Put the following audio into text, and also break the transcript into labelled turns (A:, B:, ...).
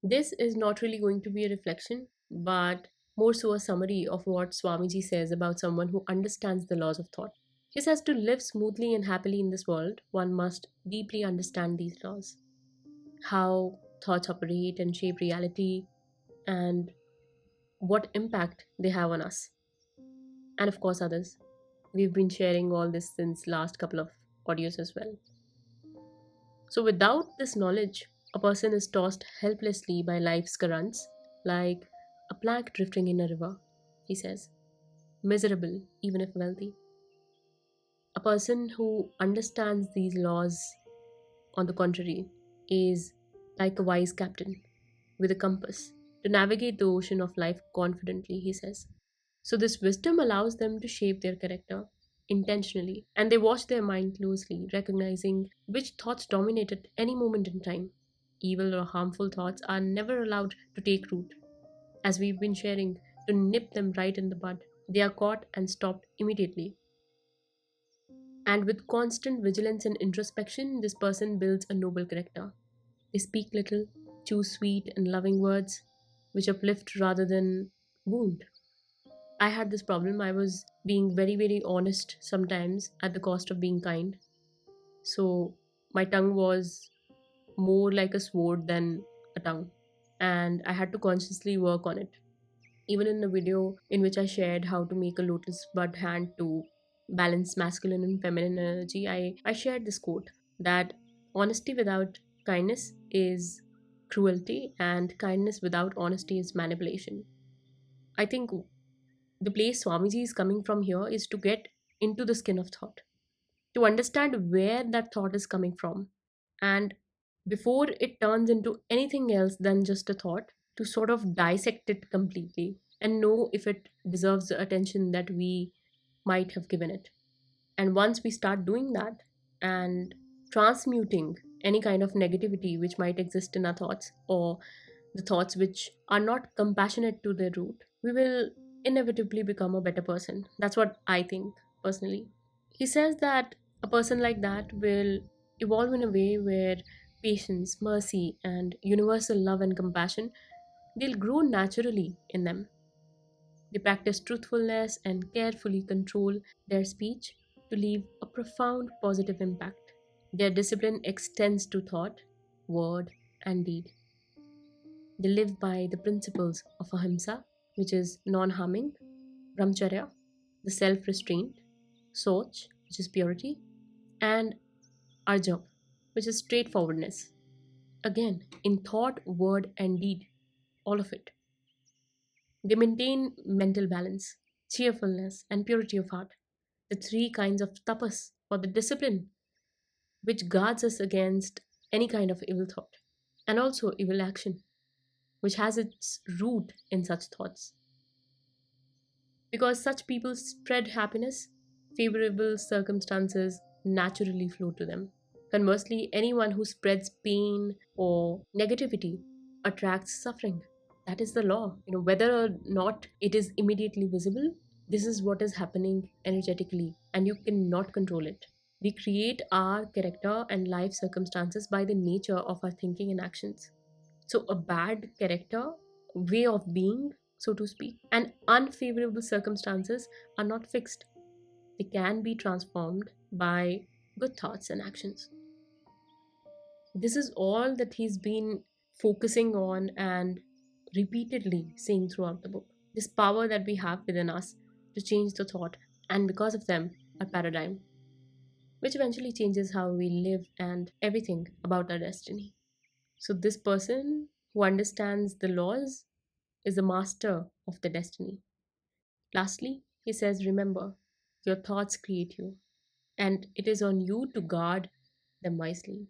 A: This is not really going to be a reflection, but more so a summary of what Swamiji says about someone who understands the laws of thought. He says to live smoothly and happily in this world, one must deeply understand these laws, how thoughts operate and shape reality, and what impact they have on us, and of course others. We've been sharing all this since last couple of audios as well. So without this knowledge, a person is tossed helplessly by life's currents, like a plank drifting in a river, he says, miserable even if wealthy. A person who understands these laws, on the contrary, is like a wise captain with a compass to navigate the ocean of life confidently, he says. So, this wisdom allows them to shape their character intentionally, and they watch their mind closely, recognizing which thoughts dominate at any moment in time. Evil or harmful thoughts are never allowed to take root. As we've been sharing, to nip them right in the bud, they are caught and stopped immediately. And with constant vigilance and introspection, this person builds a noble character. They speak little, choose sweet and loving words, which uplift rather than wound. I had this problem. I was being very, very honest sometimes at the cost of being kind. So my tongue was more like a sword than a tongue. And I had to consciously work on it. Even in the video in which I shared how to make a lotus bud hand to balance masculine and feminine energy, I shared this quote that honesty without kindness is cruelty, and kindness without honesty is manipulation. I think the place Swamiji is coming from here is to get into the skin of thought, to understand where that thought is coming from, and before it turns into anything else than just a thought, to sort of dissect it completely and know if it deserves the attention that we might have given it. And once we start doing that and transmuting any kind of negativity which might exist in our thoughts, or the thoughts which are not compassionate to their root, we will inevitably become a better person. That's what I think personally. He says that a person like that will evolve in a way where patience, mercy, and universal love and compassion, they'll grow naturally in them. They practice truthfulness and carefully control their speech to leave a profound positive impact. Their discipline extends to thought, word, and deed. They live by the principles of ahimsa, which is non harming, brahmacharya, the self restraint, soch, which is purity, and arjav, which is straightforwardness. Again, in thought, word, and deed, all of it. They maintain mental balance, cheerfulness, and purity of heart, the three kinds of tapas, or the discipline which guards us against any kind of evil thought, and also evil action, which has its root in such thoughts. Because such people spread happiness, favorable circumstances naturally flow to them. Conversely, anyone who spreads pain or negativity attracts suffering. That is the law. Whether or not it is immediately visible, this is what is happening energetically, and you cannot control it. We create our character and life circumstances by the nature of our thinking and actions. So, a bad character, way of being, so to speak, and unfavorable circumstances are not fixed. They can be transformed by good thoughts and actions. This is all that he's been focusing on and repeatedly saying throughout the book. This power that we have within us to change the thought, and because of them, our paradigm, which eventually changes how we live and everything about our destiny. So, this person who understands the laws is the master of the destiny. Lastly, he says, remember, your thoughts create you, and it is on you to guard them wisely.